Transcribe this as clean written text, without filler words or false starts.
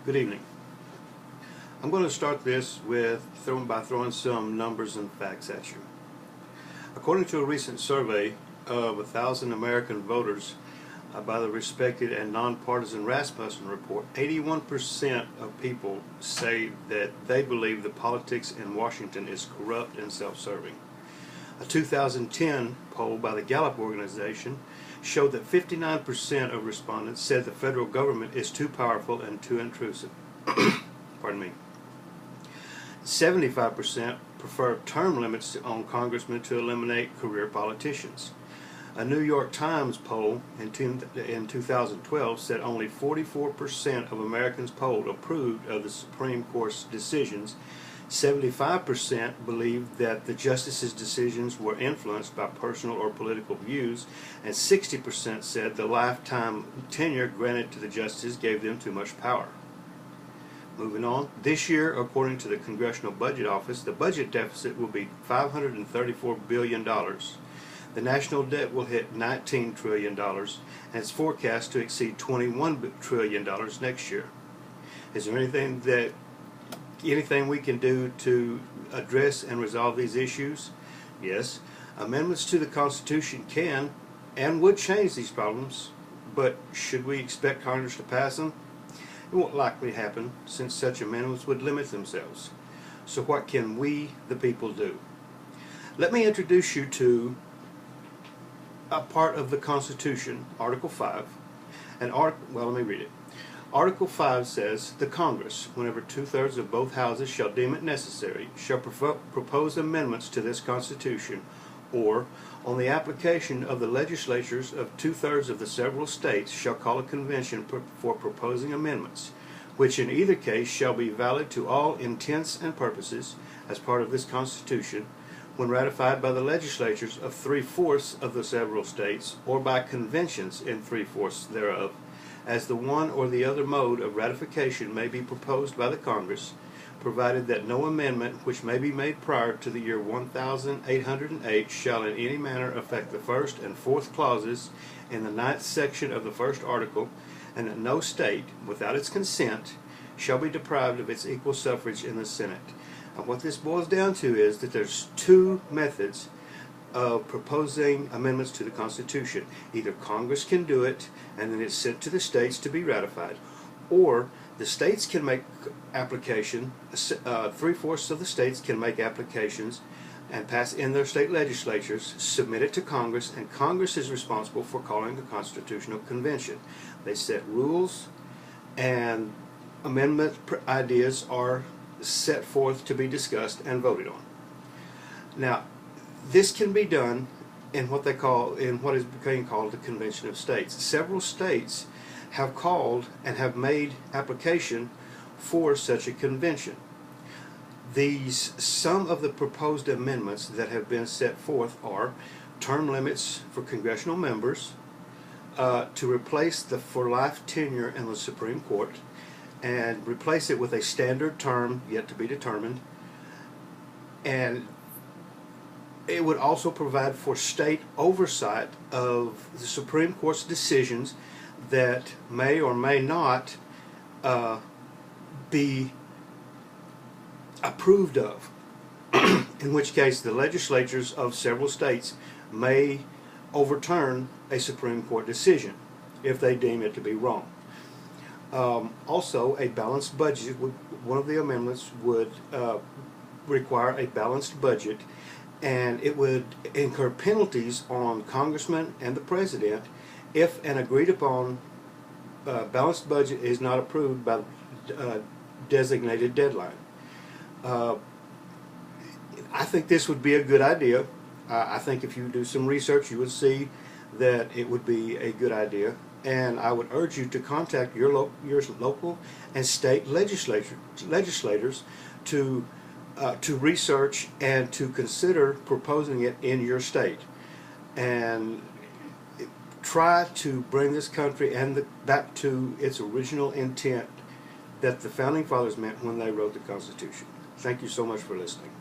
Good evening. I'm going to start this with throwing some numbers and facts at you. According to a recent survey of 1,000 American voters by the respected and nonpartisan Rasmussen report, 81% of people say that they believe the politics in Washington is corrupt and self-serving. A 2010 poll by the Gallup organization showed that 59% of respondents said the federal government is too powerful and too intrusive. Pardon me. 75% prefer term limits on congressmen to eliminate career politicians. A New York Times poll in 2012 said only 44% of Americans polled approved of the Supreme Court's decisions. 75% believed that the justices' decisions were influenced by personal or political views, and 60% said the lifetime tenure granted to the justices gave them too much power. Moving on, this year, according to the Congressional Budget Office, the budget deficit will be $534 billion. The national debt will hit $19 trillion, and it's forecast to exceed $21 trillion next year. Is there anything we can do to address and resolve these issues? Yes. Amendments to the Constitution can and would change these problems, but should we expect Congress to pass them? It won't likely happen, since such amendments would limit themselves. So what can we, the people, do? Let me introduce you to a part of the Constitution, Article 5. Let me read it. Article 5 says, "The Congress, whenever two-thirds of both houses shall deem it necessary, shall propose amendments to this Constitution, or, on the application of the legislatures of two-thirds of the several states, shall call a convention for proposing amendments, which in either case shall be valid to all intents and purposes as part of this Constitution, when ratified by the legislatures of three-fourths of the several states, or by conventions in three-fourths thereof, as the one or the other mode of ratification may be proposed by the Congress, provided that no amendment which may be made prior to the year 1808 shall in any manner affect the first and fourth clauses in the 9th section of the first article, and that no state, without its consent, shall be deprived of its equal suffrage in the Senate." And what this boils down to is that there's two methods of proposing amendments to the Constitution. Either Congress can do it and then it's sent to the states to be ratified, or the states can make application, three-fourths of the states can make applications and pass in their state legislatures, submit it to Congress, and Congress is responsible for calling a constitutional convention. They set rules, and amendment ideas are set forth to be discussed and voted on. Now, this can be done in what is becoming called the Convention of States. Several states have called and have made application for such a convention. Some of the proposed amendments that have been set forth are term limits for congressional members, to replace the for-life tenure in the Supreme Court and replace it with a standard term yet to be determined, and it would also provide for state oversight of the Supreme Court's decisions that may or may not be approved of, in which case the legislatures of several states may overturn a Supreme Court decision if they deem it to be wrong. Also, a balanced budget, one of the amendments would require a balanced budget, and it would incur penalties on congressmen and the president if an agreed upon balanced budget is not approved by the designated deadline. I think this would be a good idea. I think if you do some research, you would see that it would be a good idea, and I would urge you to contact your local and state legislators to research and to consider proposing it in your state, and try to bring this country back to its original intent that the Founding Fathers meant when they wrote the Constitution. Thank you so much for listening.